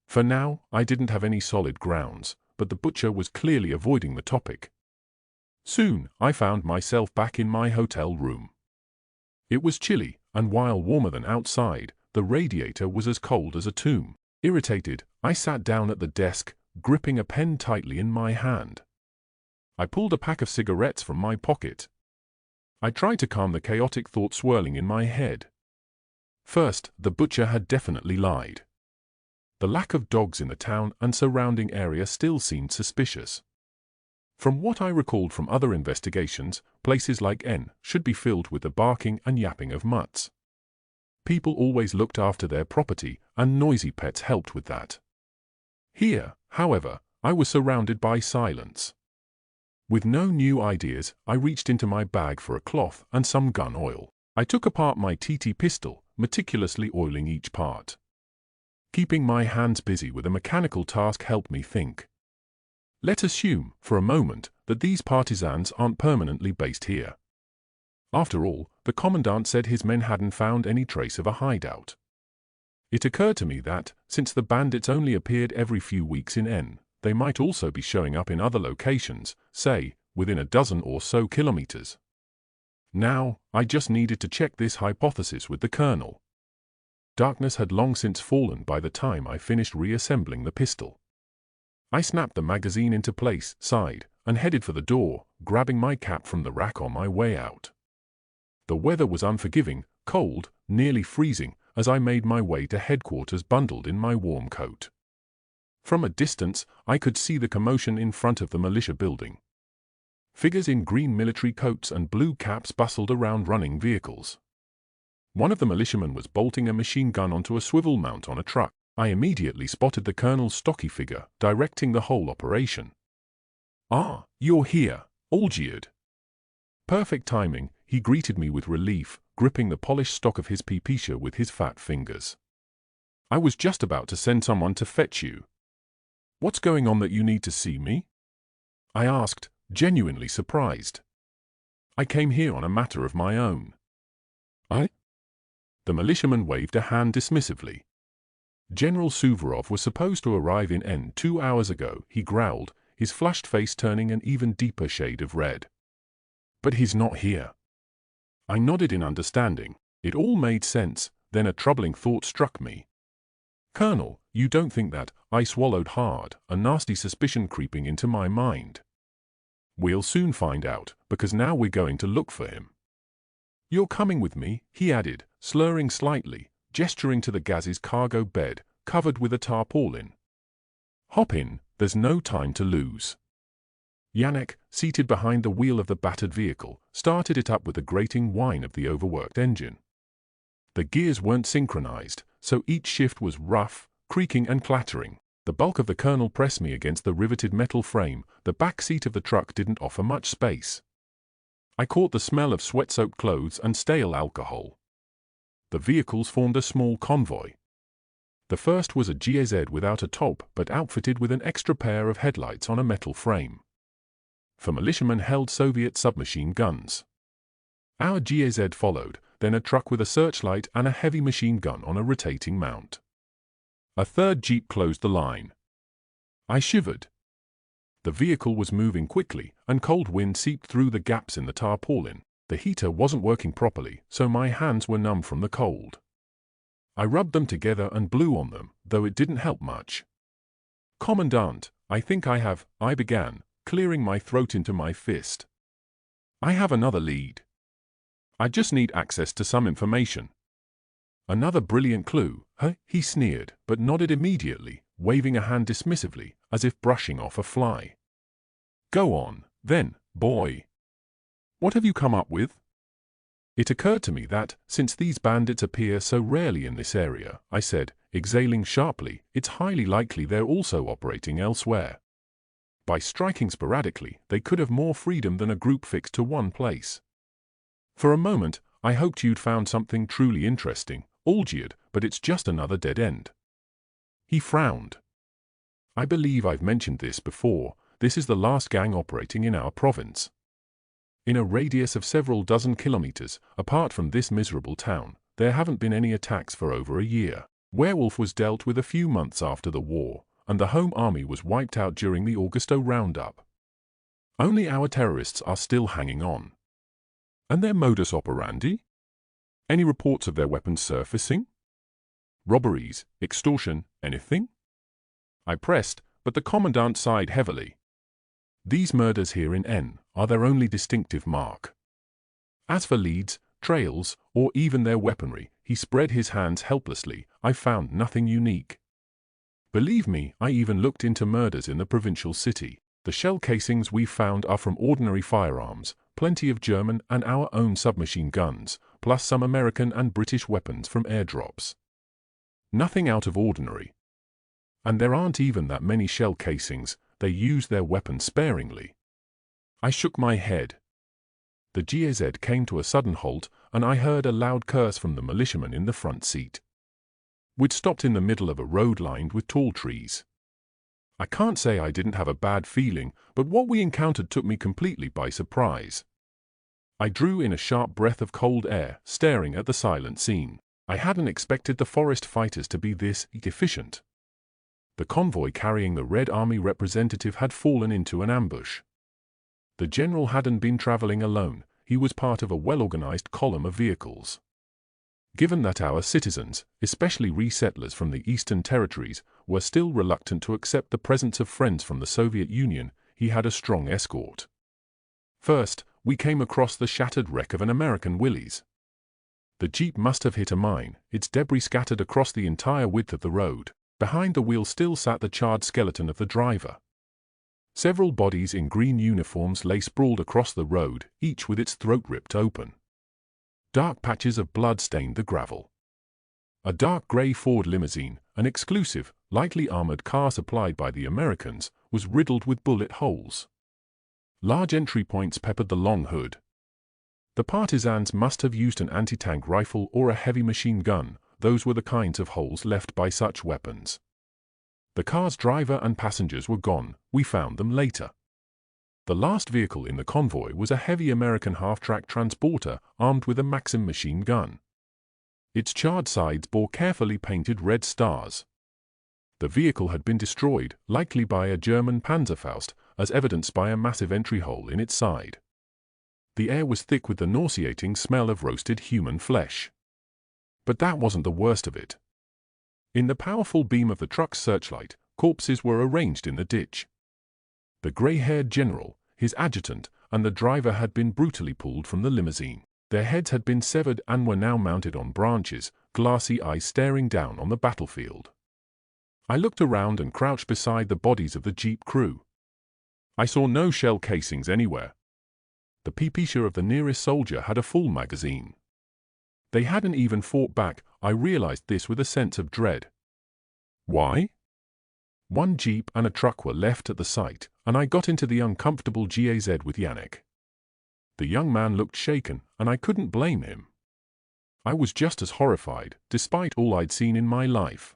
For now, I didn't have any solid grounds, but the butcher was clearly avoiding the topic. Soon, I found myself back in my hotel room. It was chilly, and while warmer than outside, the radiator was as cold as a tomb. Irritated, I sat down at the desk, gripping a pen tightly in my hand. I pulled a pack of cigarettes from my pocket. I tried to calm the chaotic thought swirling in my head. First, the butcher had definitely lied. The lack of dogs in the town and surrounding area still seemed suspicious. From what I recalled from other investigations, places like N should be filled with the barking and yapping of mutts. People always looked after their property, and noisy pets helped with that. Here, however, I was surrounded by silence. With no new ideas, I reached into my bag for a cloth and some gun oil. I took apart my TT pistol, meticulously oiling each part. Keeping my hands busy with a mechanical task helped me think. Let's assume, for a moment, that these partisans aren't permanently based here. After all, the commandant said his men hadn't found any trace of a hideout. It occurred to me that, since the bandits only appeared every few weeks in N, they might also be showing up in other locations, say, within a dozen or so kilometers. Now, I just needed to check this hypothesis with the colonel. Darkness had long since fallen by the time I finished reassembling the pistol. I snapped the magazine into place, sighed, and headed for the door, grabbing my cap from the rack on my way out. The weather was unforgiving, cold, nearly freezing, as I made my way to headquarters bundled in my warm coat. From a distance, I could see the commotion in front of the militia building. Figures in green military coats and blue caps bustled around running vehicles. One of the militiamen was bolting a machine gun onto a swivel mount on a truck. I immediately spotted the colonel's stocky figure, directing the whole operation. "Ah, you're here, Olgierd." Perfect timing, he greeted me with relief, gripping the polished stock of his pipisha with his fat fingers. "I was just about to send someone to fetch you." "What's going on that you need to see me?" I asked, genuinely surprised. "I came here on a matter of my own." "I?" The militiaman waved a hand dismissively. "General Suvorov was supposed to arrive in N 2 hours ago," he growled, his flushed face turning an even deeper shade of red. "But he's not here." I nodded in understanding. It all made sense, then a troubling thought struck me. "Colonel, you don't think that?" I swallowed hard, a nasty suspicion creeping into my mind. "We'll soon find out, because now we're going to look for him." "You're coming with me," he added, slurring slightly, gesturing to the Gaz's cargo bed, covered with a tarpaulin. "Hop in, there's no time to lose." Yannick, seated behind the wheel of the battered vehicle, started it up with the grating whine of the overworked engine. The gears weren't synchronized, so each shift was rough, creaking and clattering. The bulk of the colonel pressed me against the riveted metal frame. The back seat of the truck didn't offer much space. I caught the smell of sweat-soaked clothes and stale alcohol. The vehicles formed a small convoy. The first was a GAZ without a top but outfitted with an extra pair of headlights on a metal frame. For militiamen held Soviet submachine guns. Our GAZ followed, then a truck with a searchlight and a heavy machine gun on a rotating mount. A third jeep closed the line. I shivered. The vehicle was moving quickly, and cold wind seeped through the gaps in the tarpaulin. The heater wasn't working properly, so my hands were numb from the cold. I rubbed them together and blew on them, though it didn't help much. "Commandant, I think I began, clearing my throat into my fist. "I have another lead. I just need access to some information." "Another brilliant clue, huh?" he sneered, but nodded immediately, waving a hand dismissively, as if brushing off a fly. "Go on, then, boy. What have you come up with?" It occurred to me that, since these bandits appear so rarely in this area, I said, exhaling sharply, it's highly likely they're also operating elsewhere. By striking sporadically, they could have more freedom than a group fixed to one place. For a moment, I hoped you'd found something truly interesting, Olgierd, but it's just another dead end. He frowned. "I believe I've mentioned this before. This is the last gang operating in our province. In a radius of several dozen kilometers, apart from this miserable town, there haven't been any attacks for over a year. Werewolf was dealt with a few months after the war, and the home army was wiped out during the Augusto roundup. Only our terrorists are still hanging on." "And their modus operandi? Any reports of their weapons surfacing? Robberies, extortion, anything?" I pressed, but the commandant sighed heavily. "These murders here in N are their only distinctive mark. As for leads, trails, or even their weaponry," he spread his hands helplessly, "I found nothing unique. Believe me, I even looked into murders in the provincial city. The shell casings we found are from ordinary firearms, plenty of German and our own submachine guns, plus some American and British weapons from airdrops. Nothing out of ordinary. And there aren't even that many shell casings. They use their weapons sparingly." I shook my head. The GAZ came to a sudden halt, and I heard a loud curse from the militiaman in the front seat. We'd stopped in the middle of a road lined with tall trees. I can't say I didn't have a bad feeling, but what we encountered took me completely by surprise. I drew in a sharp breath of cold air, staring at the silent scene. I hadn't expected the forest fighters to be this efficient. The convoy carrying the Red Army representative had fallen into an ambush. The general hadn't been traveling alone, he was part of a well-organized column of vehicles. Given that our citizens, especially resettlers from the Eastern Territories, were still reluctant to accept the presence of friends from the Soviet Union, he had a strong escort. First, we came across the shattered wreck of an American Willys. The Jeep must have hit a mine, its debris scattered across the entire width of the road. Behind the wheel still sat the charred skeleton of the driver. Several bodies in green uniforms lay sprawled across the road, each with its throat ripped open. Dark patches of blood stained the gravel. A dark grey Ford limousine, an exclusive, lightly armored car supplied by the Americans, was riddled with bullet holes. Large entry points peppered the long hood. The partisans must have used an anti-tank rifle or a heavy machine gun. Those were the kinds of holes left by such weapons. The car's driver and passengers were gone, we found them later. The last vehicle in the convoy was a heavy American half-track transporter armed with a Maxim machine gun. Its charred sides bore carefully painted red stars. The vehicle had been destroyed, likely by a German Panzerfaust, as evidenced by a massive entry hole in its side. The air was thick with the nauseating smell of roasted human flesh. But that wasn't the worst of it. In the powerful beam of the truck's searchlight, corpses were arranged in the ditch. The grey-haired general, his adjutant, and the driver had been brutally pulled from the limousine. Their heads had been severed and were now mounted on branches, glassy eyes staring down on the battlefield. I looked around and crouched beside the bodies of the Jeep crew. I saw no shell casings anywhere. The pipesha of the nearest soldier had a full magazine. They hadn't even fought back. I realized this with a sense of dread. Why? One Jeep and a truck were left at the site, and I got into the uncomfortable GAZ with Yannick. The young man looked shaken, and I couldn't blame him. I was just as horrified, despite all I'd seen in my life.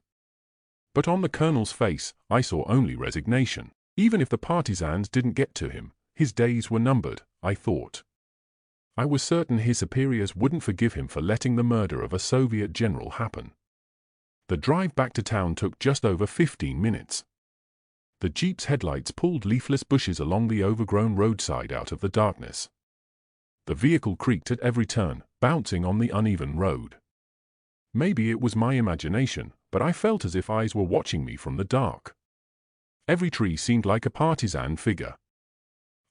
But on the colonel's face, I saw only resignation. Even if the partisans didn't get to him, his days were numbered, I thought. I was certain his superiors wouldn't forgive him for letting the murder of a Soviet general happen. The drive back to town took just over 15 minutes. The Jeep's headlights pulled leafless bushes along the overgrown roadside out of the darkness. The vehicle creaked at every turn, bouncing on the uneven road. Maybe it was my imagination, but I felt as if eyes were watching me from the dark. Every tree seemed like a partisan figure.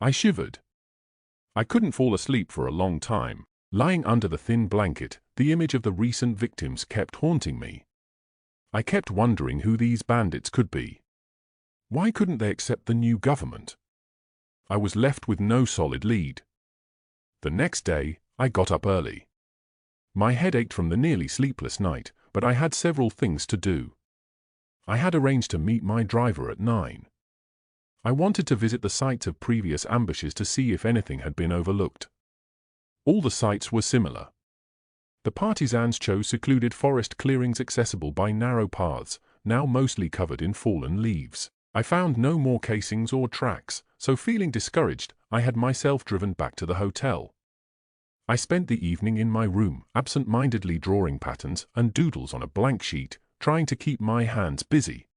I shivered. I couldn't fall asleep for a long time. Lying under the thin blanket, the image of the recent victims kept haunting me. I kept wondering who these bandits could be. Why couldn't they accept the new government? I was left with no solid lead. The next day, I got up early. My head ached from the nearly sleepless night, but I had several things to do. I had arranged to meet my driver at 9. I wanted to visit the sites of previous ambushes to see if anything had been overlooked. All the sites were similar. The partisans chose secluded forest clearings accessible by narrow paths, now mostly covered in fallen leaves. I found no more casings or tracks, so feeling discouraged, I had myself driven back to the hotel. I spent the evening in my room, absent-mindedly drawing patterns and doodles on a blank sheet, trying to keep my hands busy.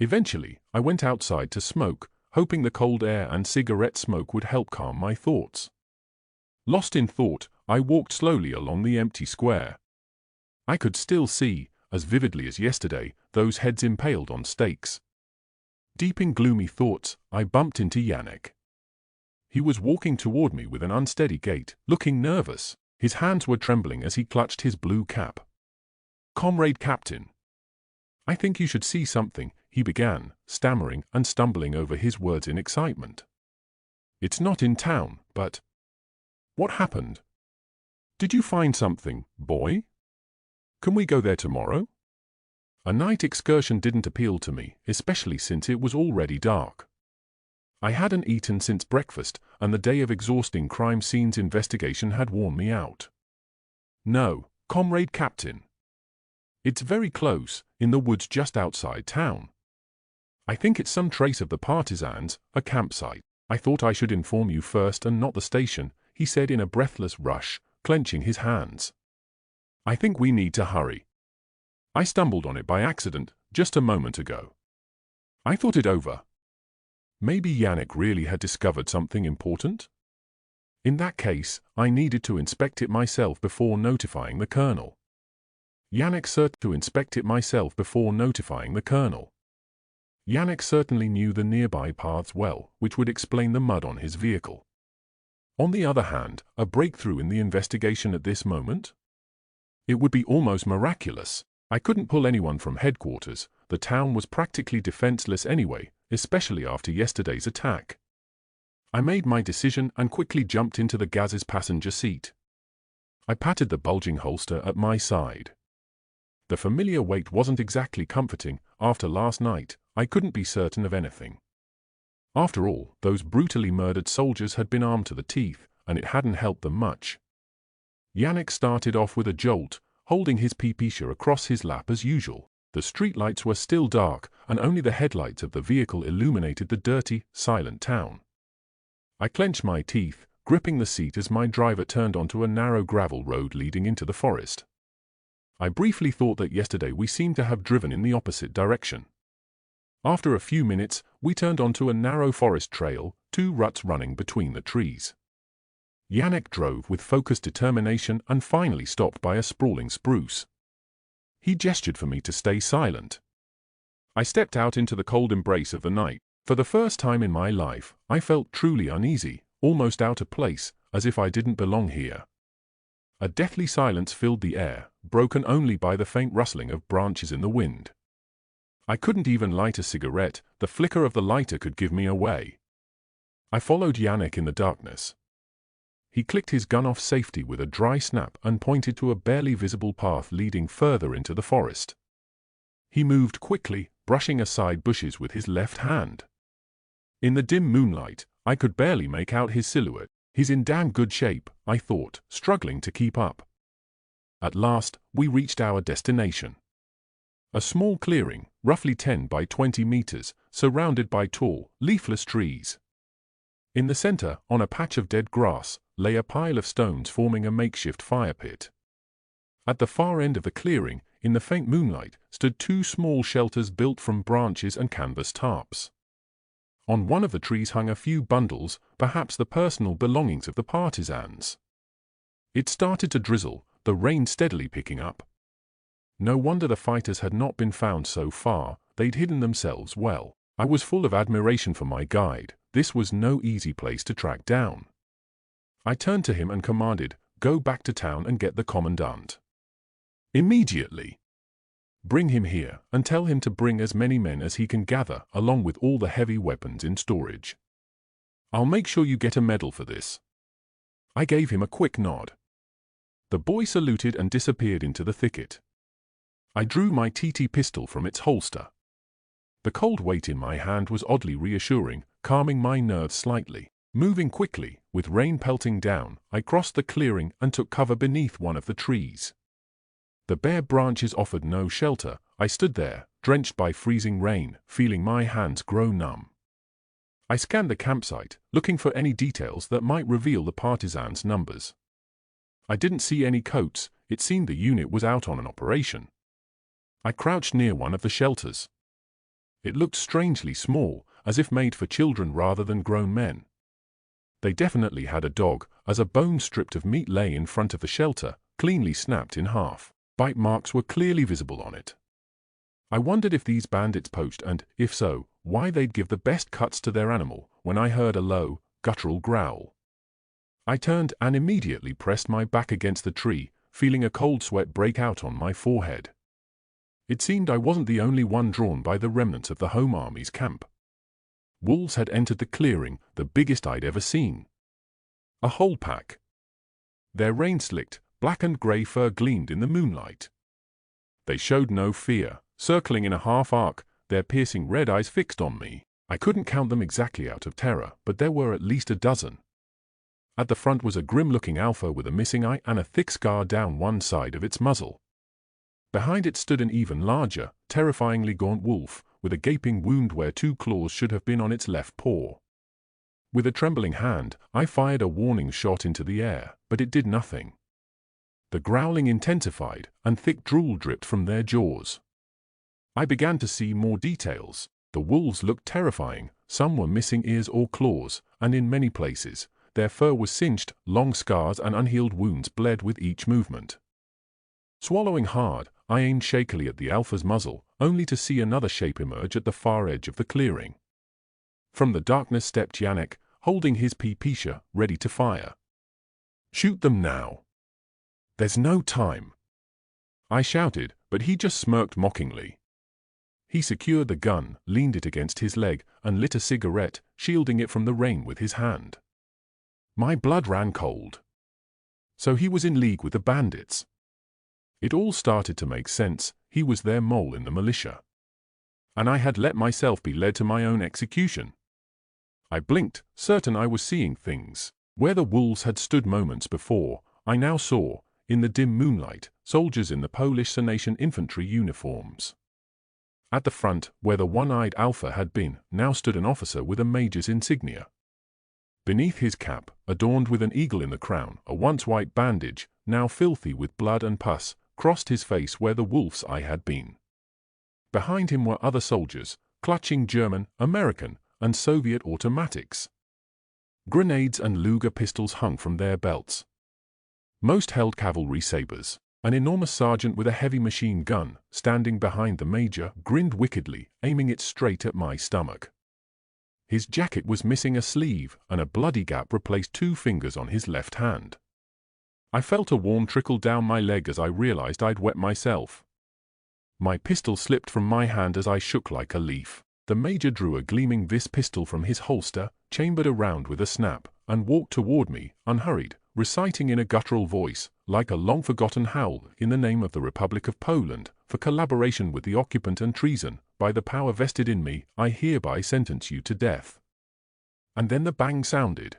Eventually, I went outside to smoke, hoping the cold air and cigarette smoke would help calm my thoughts. Lost in thought, I walked slowly along the empty square. I could still see, as vividly as yesterday, those heads impaled on stakes. Deep in gloomy thoughts, I bumped into Yannick. He was walking toward me with an unsteady gait, looking nervous. His hands were trembling as he clutched his blue cap. "Comrade Captain, I think you should see something," he began, stammering and stumbling over his words in excitement. "It's not in town, but—" "What happened? Did you find something, boy? Can we go there tomorrow?" A night excursion didn't appeal to me, especially since it was already dark. I hadn't eaten since breakfast, and the day of exhausting crime scenes investigation had worn me out. No, comrade captain. It's very close, in the woods just outside town. I think it's some trace of the partisans, a campsite. I thought I should inform you first and not the station, he said in a breathless rush, clenching his hands. I think we need to hurry. I stumbled on it by accident, just a moment ago. I thought it over. Maybe Yannick really had discovered something important? In that case, I needed to inspect it myself before notifying the colonel. Yannick certainly knew the nearby paths well, which would explain the mud on his vehicle. On the other hand, a breakthrough in the investigation at this moment? It would be almost miraculous. I couldn't pull anyone from headquarters. The town was practically defenseless anyway, especially after yesterday's attack. I made my decision and quickly jumped into the Gaz's passenger seat. I patted the bulging holster at my side. The familiar weight wasn't exactly comforting. After last night, I couldn't be certain of anything. After all, those brutally murdered soldiers had been armed to the teeth, and it hadn't helped them much. Yannick started off with a jolt, holding his pipisha across his lap as usual. The streetlights were still dark, and only the headlights of the vehicle illuminated the dirty, silent town. I clenched my teeth, gripping the seat as my driver turned onto a narrow gravel road leading into the forest. I briefly thought that yesterday we seemed to have driven in the opposite direction. After a few minutes, we turned onto a narrow forest trail, 2 ruts running between the trees. Yannick drove with focused determination and finally stopped by a sprawling spruce. He gestured for me to stay silent. I stepped out into the cold embrace of the night. For the first time in my life, I felt truly uneasy, almost out of place, as if I didn't belong here. A deathly silence filled the air, broken only by the faint rustling of branches in the wind. I couldn't even light a cigarette. The flicker of the lighter could give me away. I followed Yannick in the darkness. He clicked his gun off safety with a dry snap and pointed to a barely visible path leading further into the forest. He moved quickly, brushing aside bushes with his left hand. In the dim moonlight, I could barely make out his silhouette. He's in damn good shape, I thought, struggling to keep up. At last, we reached our destination. A small clearing, roughly 10 by 20 meters, surrounded by tall, leafless trees. In the center, on a patch of dead grass, lay a pile of stones forming a makeshift fire pit. At the far end of the clearing, in the faint moonlight, stood 2 small shelters built from branches and canvas tarps. On one of the trees hung a few bundles, perhaps the personal belongings of the partisans. It started to drizzle, the rain steadily picking up. No wonder the fighters had not been found so far. They'd hidden themselves well. I was full of admiration for my guide. This was no easy place to track down. I turned to him and commanded, "Go back to town and get the commandant. Immediately. Bring him here, and tell him to bring as many men as he can gather, along with all the heavy weapons in storage. I'll make sure you get a medal for this." I gave him a quick nod. The boy saluted and disappeared into the thicket. I drew my TT pistol from its holster. The cold weight in my hand was oddly reassuring, calming my nerves slightly. Moving quickly, with rain pelting down, I crossed the clearing and took cover beneath one of the trees. The bare branches offered no shelter. I stood there, drenched by freezing rain, feeling my hands grow numb. I scanned the campsite, looking for any details that might reveal the partisans' numbers. I didn't see any coats. It seemed the unit was out on an operation. I crouched near one of the shelters. It looked strangely small, as if made for children rather than grown men. They definitely had a dog, as a bone stripped of meat lay in front of the shelter, cleanly snapped in half. Bite marks were clearly visible on it. I wondered if these bandits poached and, if so, why they'd give the best cuts to their animal, when I heard a low, guttural growl. I turned and immediately pressed my back against the tree, feeling a cold sweat break out on my forehead. It seemed I wasn't the only one drawn by the remnants of the Home Army's camp. Wolves had entered the clearing, the biggest I'd ever seen. A whole pack. Their rain-slicked, black and grey fur gleamed in the moonlight. They showed no fear, circling in a half-arc, their piercing red eyes fixed on me. I couldn't count them exactly out of terror, but there were at least a dozen. At the front was a grim-looking alpha with a missing eye and a thick scar down one side of its muzzle. Behind it stood an even larger, terrifyingly gaunt wolf, with a gaping wound where 2 claws should have been on its left paw. With a trembling hand, I fired a warning shot into the air, but it did nothing. The growling intensified, and thick drool dripped from their jaws. I began to see more details. The wolves looked terrifying, some were missing ears or claws, and in many places, their fur was singed, long scars and unhealed wounds bled with each movement. Swallowing hard, I aimed shakily at the alpha's muzzle, only to see another shape emerge at the far edge of the clearing. From the darkness stepped Yannick, holding his PPSha, ready to fire. "Shoot them now. There's no time," I shouted, but he just smirked mockingly. He secured the gun, leaned it against his leg, and lit a cigarette, shielding it from the rain with his hand. My blood ran cold. So he was in league with the bandits. It all started to make sense. He was their mole in the militia. And I had let myself be led to my own execution. I blinked, certain I was seeing things. Where the wolves had stood moments before, I now saw, in the dim moonlight, soldiers in the Polish Sanation infantry uniforms. At the front, where the one-eyed alpha had been, now stood an officer with a major's insignia. Beneath his cap, adorned with an eagle in the crown, a once white bandage, now filthy with blood and pus, crossed his face where the wolf's eye had been. Behind him were other soldiers, clutching German, American, and Soviet automatics. Grenades and Luger pistols hung from their belts. Most held cavalry sabers. An enormous sergeant with a heavy machine gun, standing behind the major, grinned wickedly, aiming it straight at my stomach. His jacket was missing a sleeve, and a bloody gap replaced 2 fingers on his left hand. I felt a warm trickle down my leg as I realized I'd wet myself. My pistol slipped from my hand as I shook like a leaf. The major drew a gleaming vis pistol from his holster, chambered a round with a snap, and walked toward me, unhurried, reciting in a guttural voice, like a long-forgotten howl, "In the name of the Republic of Poland, for collaboration with the occupant and treason, by the power vested in me, I hereby sentence you to death." And then the bang sounded.